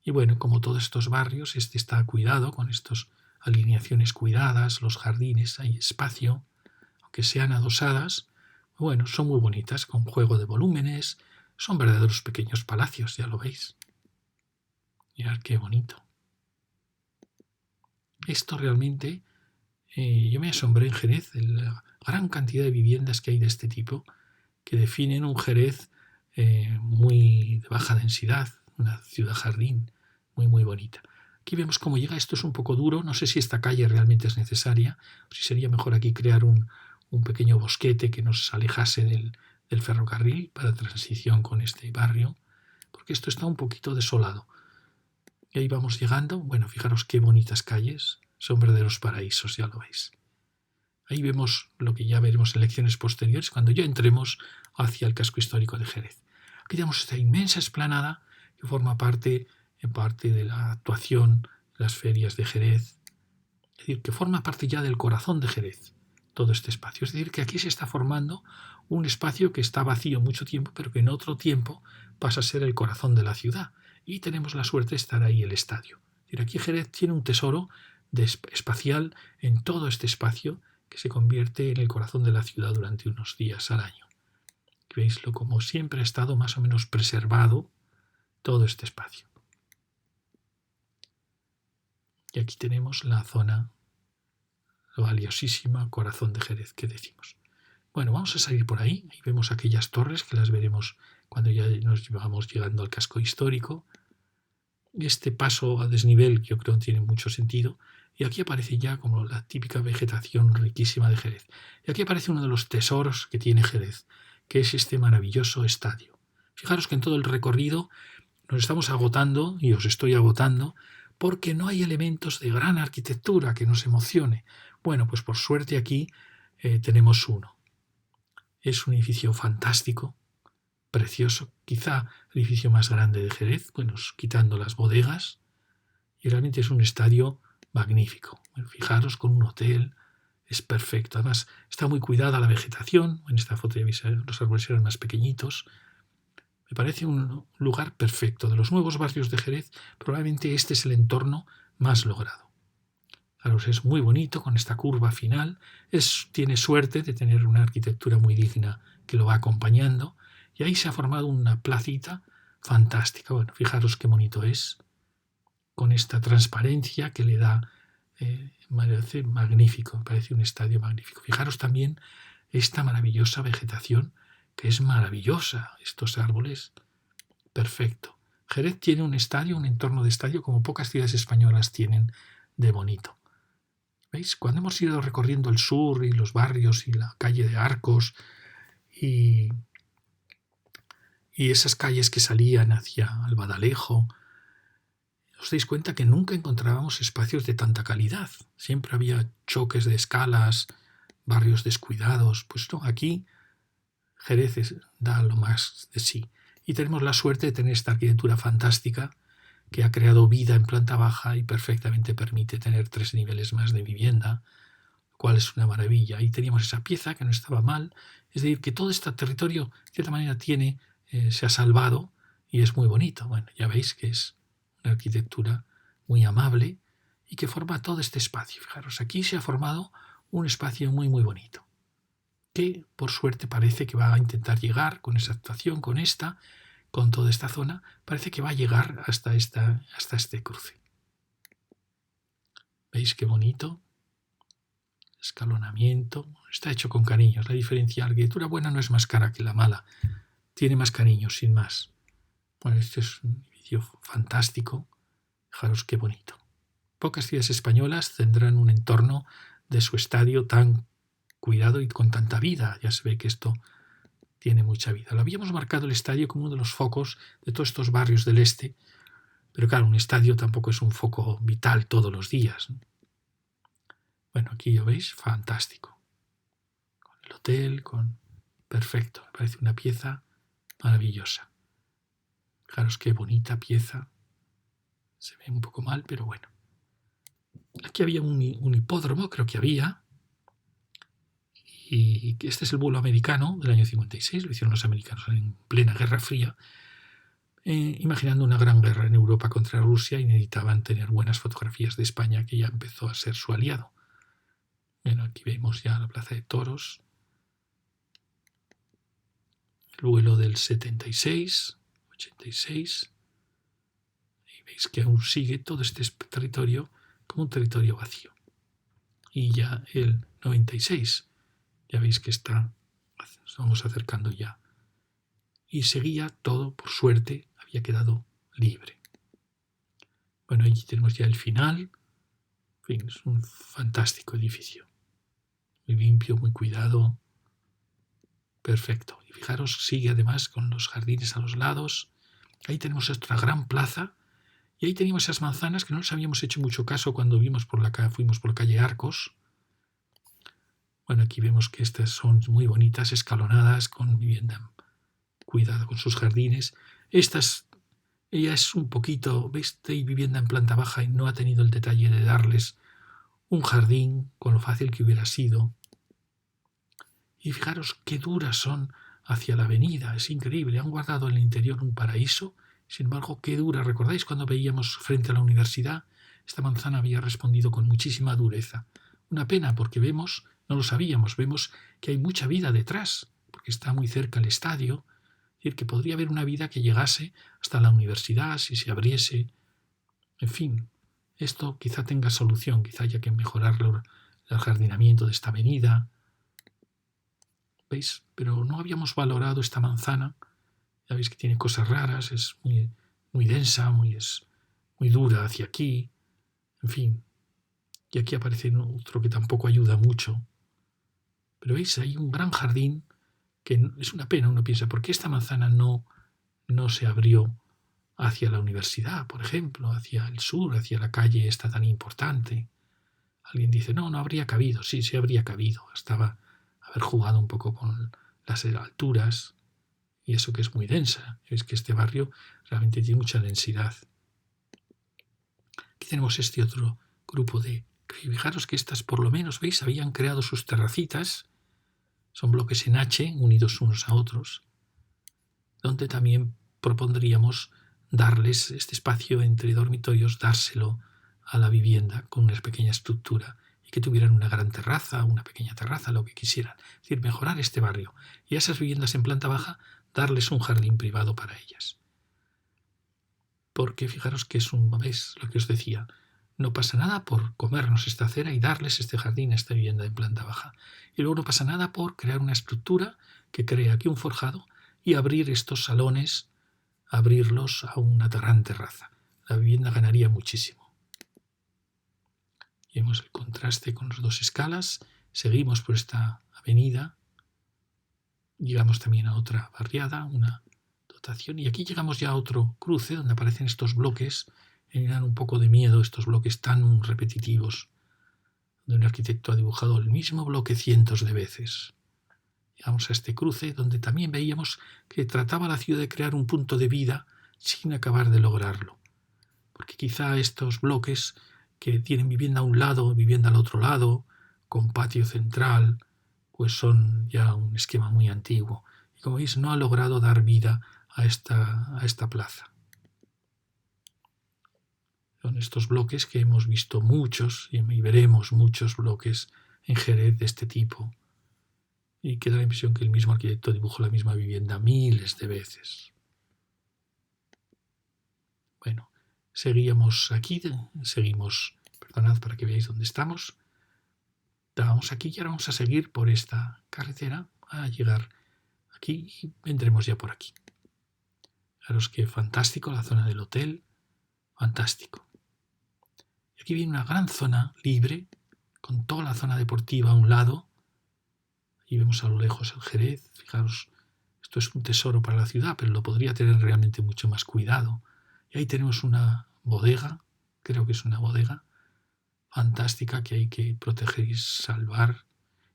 y bueno, como todos estos barrios, este está cuidado con estas alineaciones cuidadas, los jardines, hay espacio, aunque sean adosadas, bueno, son muy bonitas, con juego de volúmenes, son verdaderos pequeños palacios, ya lo veis. Mirad qué bonito. Esto realmente, yo me asombré en Jerez, de la gran cantidad de viviendas que hay de este tipo, que definen un Jerez muy de baja densidad, una ciudad jardín muy muy bonita. Aquí vemos cómo llega, esto es un poco duro, no sé si esta calle realmente es necesaria, o si sería mejor aquí crear un pequeño bosquete que nos alejase del ferrocarril para transición con este barrio, porque esto está un poquito desolado. Y ahí vamos llegando, bueno, fijaros qué bonitas calles, son verdaderos paraísos, ya lo veis. Ahí vemos lo que ya veremos en lecciones posteriores, cuando ya entremos hacia el casco histórico de Jerez. Aquí tenemos esta inmensa explanada que forma parte de la actuación de las ferias de Jerez. Es decir, que forma parte ya del corazón de Jerez, todo este espacio. Es decir, que aquí se está formando un espacio que está vacío mucho tiempo, pero que en otro tiempo pasa a ser el corazón de la ciudad. Y tenemos la suerte de estar ahí el estadio. Es decir, aquí Jerez tiene un tesoro espacial en todo este espacio que se convierte en el corazón de la ciudad durante unos días al año. Veislo como siempre ha estado más o menos preservado todo este espacio. Y aquí tenemos la zona valiosísima, corazón de Jerez, que decimos. Bueno, vamos a salir por ahí. Ahí vemos aquellas torres que las veremos cuando ya nos vamos llegando al casco histórico. Este paso a desnivel yo creo que tiene mucho sentido. Y aquí aparece ya como la típica vegetación riquísima de Jerez. Y aquí aparece uno de los tesoros que tiene Jerez, que es este maravilloso estadio. Fijaros que en todo el recorrido nos estamos agotando, y os estoy agotando, porque no hay elementos de gran arquitectura que nos emocione. Bueno, pues por suerte aquí tenemos uno. Es un edificio fantástico, precioso, quizá el edificio más grande de Jerez, bueno, quitando las bodegas, y realmente es un estadio magnífico. Bueno, fijaros, con un hotel, es perfecto. Además, está muy cuidada la vegetación. En esta foto ya veis, los árboles eran más pequeñitos. Me parece un lugar perfecto. De los nuevos barrios de Jerez, probablemente este es el entorno más logrado. Claro, es muy bonito con esta curva final. Tiene suerte de tener una arquitectura muy digna que lo va acompañando. Y ahí se ha formado una placita fantástica. Bueno, fijaros qué bonito es, con esta transparencia que le da, parece magnífico, parece un estadio magnífico. Fijaros también esta maravillosa vegetación, que es maravillosa, estos árboles, perfecto. Jerez tiene un estadio, un entorno de estadio como pocas ciudades españolas tienen de bonito. ¿Veis? Cuando hemos ido recorriendo el sur y los barrios y la calle de Arcos y esas calles que salían hacia Albadalejo, os dais cuenta que nunca encontrábamos espacios de tanta calidad. Siempre había choques de escalas, barrios descuidados. Pues no, aquí Jerez da lo más de sí. Y tenemos la suerte de tener esta arquitectura fantástica que ha creado vida en planta baja y perfectamente permite tener 3 niveles más de vivienda, lo cual es una maravilla. Ahí teníamos esa pieza que no estaba mal. Es decir, que todo este territorio de cierta manera se ha salvado y es muy bonito. Bueno, ya veis que es una arquitectura muy amable y que forma todo este espacio. Fijaros, aquí se ha formado un espacio muy muy bonito, que por suerte parece que va a intentar llegar con esa actuación, con toda esta zona, parece que va a llegar hasta este cruce. ¿Veis qué bonito? Escalonamiento, está hecho con cariño. La diferencia, la arquitectura buena no es más cara que la mala, tiene más cariño, sin más. Bueno, este es un edificio fantástico, fijaros qué bonito. Pocas ciudades españolas tendrán un entorno de su estadio tan cuidado y con tanta vida. Ya se ve que esto tiene mucha vida. Lo habíamos marcado el estadio como uno de los focos de todos estos barrios del este, pero claro, un estadio tampoco es un foco vital todos los días, ¿no? Bueno, aquí ya veis, fantástico. Con el hotel, perfecto. Me parece una pieza maravillosa. Fijaros qué bonita pieza. Se ve un poco mal, pero bueno. Aquí había un hipódromo, creo que había. Y este es el vuelo americano del año 56. Lo hicieron los americanos en plena Guerra Fría. Imaginando una gran guerra en Europa contra Rusia y necesitaban tener buenas fotografías de España, que ya empezó a ser su aliado. Bueno, aquí vemos ya la Plaza de Toros. El vuelo del 76, 86. Y veis que aún sigue todo este territorio como un territorio vacío. Y ya el 96, ya veis que nos vamos acercando ya. Y seguía todo, por suerte, había quedado libre. Bueno, allí tenemos ya el final. En fin, es un fantástico edificio. Muy limpio, muy cuidado. Perfecto. Y fijaros, sigue además con los jardines a los lados. Ahí tenemos otra gran plaza. Y ahí teníamos esas manzanas que no les habíamos hecho mucho caso cuando fuimos por la calle Arcos. Bueno, aquí vemos que estas son muy bonitas, escalonadas, con vivienda cuidado con sus jardines. Ella es un poquito, ¿veis? Hay vivienda en planta baja y no ha tenido el detalle de darles un jardín con lo fácil que hubiera sido. Y fijaros qué duras son hacia la avenida, es increíble. Han guardado en el interior un paraíso, sin embargo, qué dura. ¿Recordáis cuando veíamos frente a la universidad? Esta manzana había respondido con muchísima dureza. Una pena porque no lo sabíamos, vemos que hay mucha vida detrás, porque está muy cerca el estadio. Es decir, que podría haber una vida que llegase hasta la universidad si se abriese. En fin, esto quizá tenga solución, quizá haya que mejorar el jardinamiento de esta avenida. ¿Veis? Pero no habíamos valorado esta manzana. Ya veis que tiene cosas raras, es muy, muy densa, es muy dura hacia aquí. En fin. Y aquí aparece otro que tampoco ayuda mucho. Pero veis, hay un gran jardín que es una pena. Uno piensa, ¿por qué esta manzana no se abrió hacia la universidad, por ejemplo, hacia el sur, hacia la calle esta tan importante? Alguien dice, no habría cabido. Sí habría cabido. Bastaba haber jugado un poco con las alturas y eso que es muy densa. Veis que este barrio realmente tiene mucha densidad. Aquí tenemos este otro grupo fijaros que estas por lo menos, ¿veis? Habían creado sus terracitas. Son bloques en H unidos unos a otros, donde también propondríamos darles este espacio entre dormitorios, dárselo a la vivienda con una pequeña estructura y que tuvieran una gran terraza, una pequeña terraza, lo que quisieran. Es decir, mejorar este barrio y a esas viviendas en planta baja darles un jardín privado para ellas. Porque fijaros que ¿veis lo que os decía? No pasa nada por comernos esta acera y darles este jardín a esta vivienda en planta baja. Y luego no pasa nada por crear una estructura que crea aquí un forjado y abrir estos salones, abrirlos a una gran terraza. La vivienda ganaría muchísimo. Y vemos el contraste con las dos escalas. Seguimos por esta avenida. Llegamos también a otra barriada, una dotación. Y aquí llegamos ya a otro cruce donde aparecen estos bloques. Me dan un poco de miedo estos bloques tan repetitivos, donde un arquitecto ha dibujado el mismo bloque cientos de veces. Llegamos a este cruce donde también veíamos que trataba la ciudad de crear un punto de vida sin acabar de lograrlo. Porque quizá estos bloques que tienen vivienda a un lado, vivienda al otro lado, con patio central, pues son ya un esquema muy antiguo. Y como veis, no ha logrado dar vida a esta plaza. Son estos bloques que hemos visto muchos y veremos muchos bloques en Jerez de este tipo. Y que da la impresión que el mismo arquitecto dibujó la misma vivienda miles de veces. Bueno, perdonad para que veáis dónde estamos. Estábamos aquí y ahora vamos a seguir por esta carretera a llegar aquí y vendremos ya por aquí. Fijaros que fantástico la zona del hotel, fantástico. Y aquí viene una gran zona libre, con toda la zona deportiva a un lado. Y vemos a lo lejos el Jerez. Fijaros, esto es un tesoro para la ciudad, pero lo podría tener realmente mucho más cuidado. Y ahí tenemos una bodega, creo que es una bodega fantástica que hay que proteger y salvar.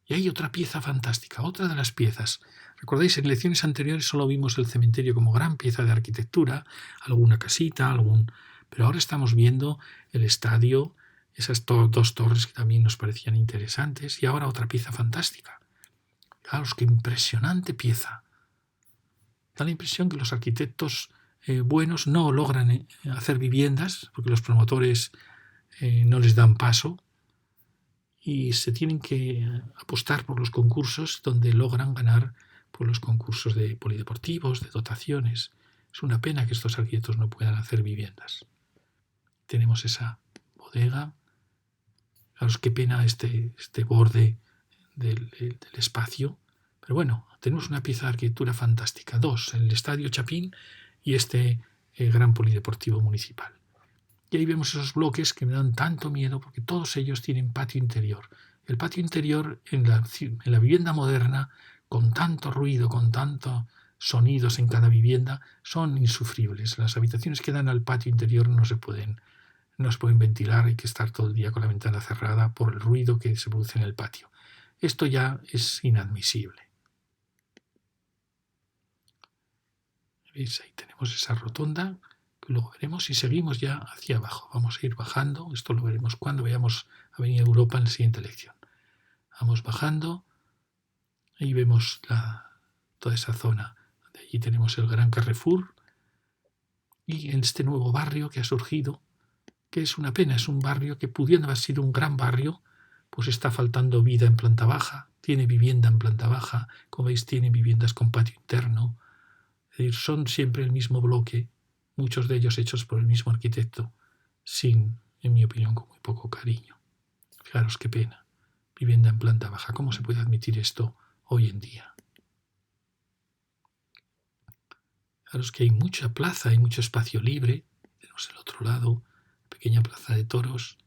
Y hay otra pieza fantástica, otra de las piezas. ¿Recordáis? En lecciones anteriores solo vimos el cementerio como gran pieza de arquitectura, alguna casita, pero ahora estamos viendo el estadio, esas dos torres que también nos parecían interesantes, y ahora otra pieza fantástica. Fijaros qué impresionante pieza. Da la impresión que los arquitectos buenos no logran hacer viviendas, porque los promotores no les dan paso, y se tienen que apostar por los concursos donde logran ganar por los concursos de polideportivos, de dotaciones. Es una pena que estos arquitectos no puedan hacer viviendas. Tenemos esa bodega. Fijaros qué pena este borde del espacio. Pero bueno, tenemos una pieza de arquitectura fantástica. Dos, el Estadio Chapín y este gran polideportivo municipal. Y ahí vemos esos bloques que me dan tanto miedo porque todos ellos tienen patio interior. El patio interior en la vivienda moderna, con tanto ruido, con tantos sonidos en cada vivienda, son insufribles. Las habitaciones que dan al patio interior no se pueden ventilar, hay que estar todo el día con la ventana cerrada por el ruido que se produce en el patio. Esto ya es inadmisible. ¿Veis? Ahí tenemos esa rotonda. Luego veremos si seguimos ya hacia abajo. Vamos a ir bajando. Esto lo veremos cuando veamos Avenida Europa en la siguiente lección. Vamos bajando. Ahí vemos toda esa zona. De allí tenemos el Gran Carrefour. Y en este nuevo barrio que ha surgido, que es una pena, es un barrio que pudiendo haber sido un gran barrio, pues está faltando vida en planta baja. Tiene vivienda en planta baja. Como veis, tiene viviendas con patio interno. Es decir, son siempre el mismo bloque. Muchos de ellos hechos por el mismo arquitecto, en mi opinión, con muy poco cariño. Fijaros qué pena. Vivienda en planta baja. ¿Cómo se puede admitir esto hoy en día? Fijaros que hay mucha plaza, hay mucho espacio libre. Tenemos el otro lado, pequeña plaza de toros.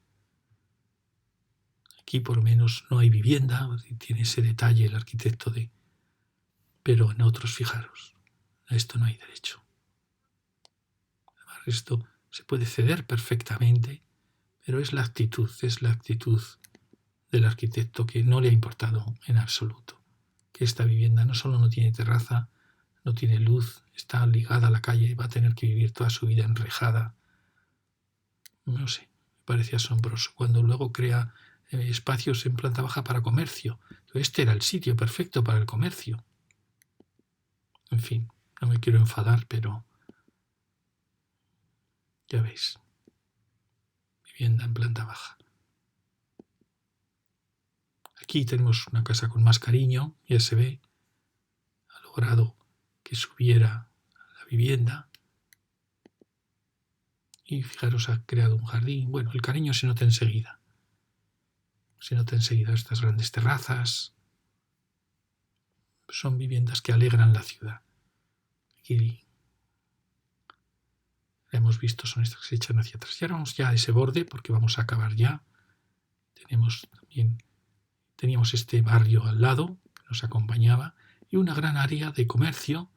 Aquí por lo menos no hay vivienda, tiene ese detalle el arquitecto pero en otros, fijaros, a esto no hay derecho. Esto se puede ceder perfectamente, pero es la actitud del arquitecto que no le ha importado en absoluto. Que esta vivienda no solo no tiene terraza, no tiene luz, está ligada a la calle, va a tener que vivir toda su vida enrejada. No sé, me parece asombroso. Cuando luego crea espacios en planta baja para comercio. Este era el sitio perfecto para el comercio. En fin, no me quiero enfadar, pero ya veis, vivienda en planta baja. Aquí tenemos una casa con más cariño, ya se ve, ha logrado que subiera la vivienda. Y fijaros, ha creado un jardín. Bueno, el cariño se nota enseguida. Se nota enseguida estas grandes terrazas. Son viviendas que alegran la ciudad. Aquí hemos visto, son estas que se echan hacia atrás. Y ahora vamos ya a ese borde porque vamos a acabar ya. Teníamos este barrio al lado que nos acompañaba y una gran área de comercio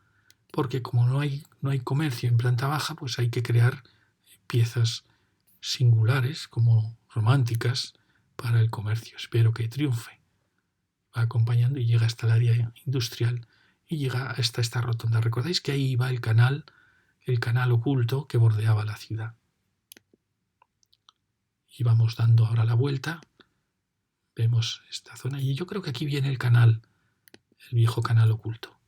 porque como no hay comercio en planta baja, pues hay que crear piezas singulares como románticas para el comercio. Espero que triunfe. Va acompañando y llega hasta el área industrial y llega hasta esta rotonda. ¿Recordáis que ahí iba el canal oculto que bordeaba la ciudad? Y vamos dando ahora la vuelta. Vemos esta zona y yo creo que aquí viene el viejo canal oculto.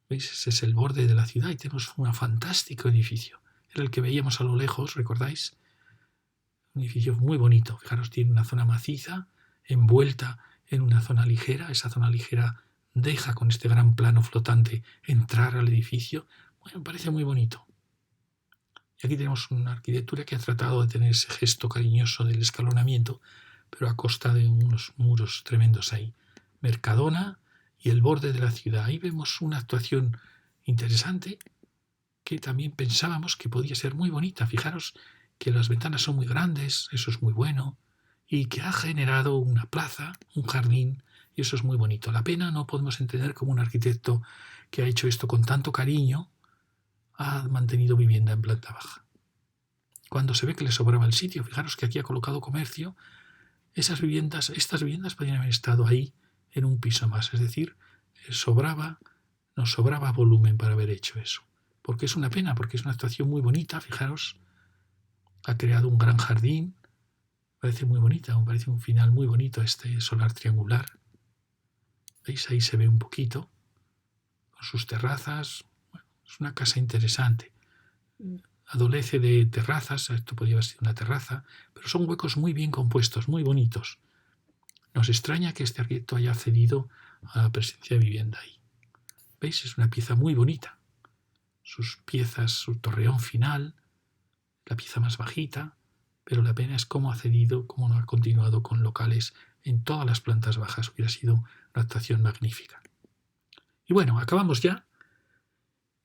¿Veis? Ese es el borde de la ciudad y tenemos un fantástico edificio. Era el que veíamos a lo lejos, ¿recordáis? Un edificio muy bonito. Fijaros, tiene una zona maciza, envuelta en una zona ligera. Esa zona ligera deja con este gran plano flotante entrar al edificio. Bueno, me parece muy bonito. Y aquí tenemos una arquitectura que ha tratado de tener ese gesto cariñoso del escalonamiento, pero a costa de unos muros tremendos ahí. Mercadona y el borde de la ciudad. Ahí vemos una actuación interesante que también pensábamos que podía ser muy bonita. Fijaros que las ventanas son muy grandes, eso es muy bueno, y que ha generado una plaza, un jardín, y eso es muy bonito. La pena no podemos entender cómo un arquitecto que ha hecho esto con tanto cariño ha mantenido vivienda en planta baja. Cuando se ve que le sobraba el sitio, fijaros que aquí ha colocado comercio, estas viviendas podrían haber estado ahí en un piso más, es decir, nos sobraba volumen para haber hecho eso. Porque es una pena, porque es una actuación muy bonita, fijaros, ha creado un gran jardín, parece muy bonita, me parece un final muy bonito este solar triangular. ¿Veis? Ahí se ve un poquito, con sus terrazas. Bueno, es una casa interesante. Adolece de terrazas, esto podría haber sido una terraza, pero son huecos muy bien compuestos, muy bonitos. Nos extraña que este arquitecto haya cedido a la presencia de vivienda ahí. ¿Veis? Es una pieza muy bonita. Sus piezas, su torreón final, la pieza más bajita, pero la pena es cómo ha cedido, cómo no ha continuado con locales en todas las plantas bajas. Hubiera sido una actuación magnífica. Y bueno, acabamos ya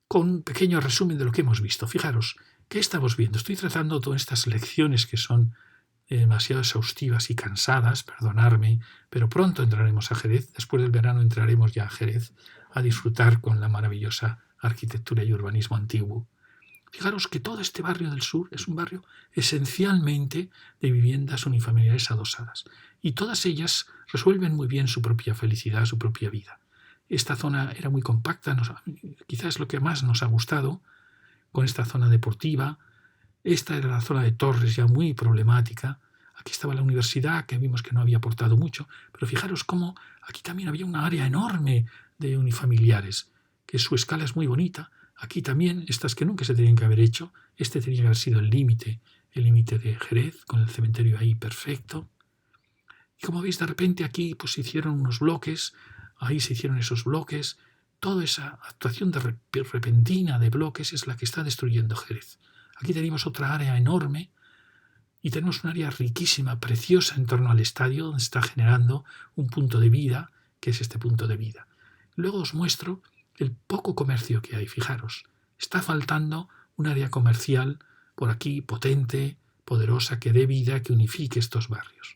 con un pequeño resumen de lo que hemos visto. Fijaros, ¿qué estamos viendo? Estoy tratando todas estas lecciones que son demasiado exhaustivas y cansadas, perdonadme, pero pronto entraremos a Jerez, después del verano entraremos ya a Jerez a disfrutar con la maravillosa arquitectura y urbanismo antiguo. Fijaros que todo este barrio del sur es un barrio esencialmente de viviendas unifamiliares adosadas y todas ellas resuelven muy bien su propia felicidad, su propia vida. Esta zona era muy compacta, quizás es lo que más nos ha gustado, con esta zona deportiva. Esta era la zona de Torres ya muy problemática. Aquí estaba la universidad, que vimos que no había aportado mucho, pero fijaros cómo aquí también había una área enorme de unifamiliares, que su escala es muy bonita. Aquí también, estas que nunca se tenían que haber hecho, este tenía que haber sido el límite de Jerez, con el cementerio ahí perfecto. Y como veis, de repente aquí pues se hicieron unos bloques, ahí se hicieron esos bloques. Toda esa actuación repentina de bloques es la que está destruyendo Jerez. Aquí tenemos otra área enorme y tenemos un área riquísima, preciosa en torno al estadio, donde está generando un punto de vida, que es este punto de vida. Luego os muestro el poco comercio que hay. Fijaros, está faltando un área comercial por aquí potente, poderosa, que dé vida, que unifique estos barrios.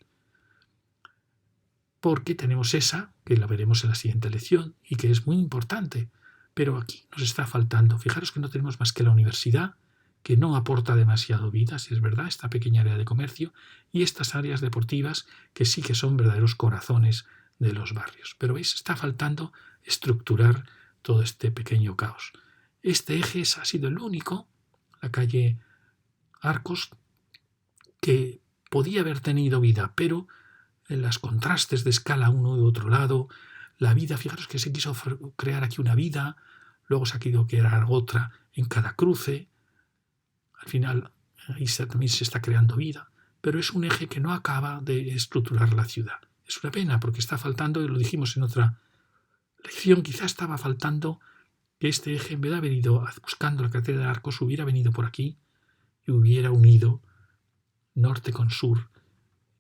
Porque tenemos esa, que la veremos en la siguiente lección, y que es muy importante, pero aquí nos está faltando. Fijaros que no tenemos más que la universidad, que no aporta demasiado vida, si es verdad, esta pequeña área de comercio, y estas áreas deportivas que sí que son verdaderos corazones de los barrios. Pero veis, está faltando estructurar todo este pequeño caos. Este eje ha sido el único, la calle Arcos, que podía haber tenido vida, pero en los contrastes de escala uno y otro lado, la vida, fijaros que se quiso crear aquí una vida, luego se ha querido crear otra en cada cruce, al final ahí también se está creando vida, pero es un eje que no acaba de estructurar la ciudad. Es una pena porque está faltando, y lo dijimos en otra lección, quizá estaba faltando que este eje, en vez de haber ido buscando la carretera de Arcos, hubiera venido por aquí y hubiera unido norte con sur,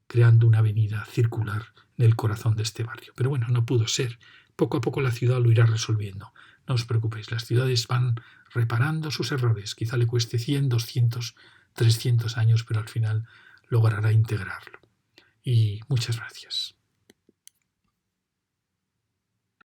creando una avenida circular en el corazón de este barrio. Pero bueno, no pudo ser. Poco a poco la ciudad lo irá resolviendo. No os preocupéis, las ciudades van reparando sus errores. Quizá le cueste 100, 200, 300 años, pero al final logrará integrarlo. Y muchas gracias.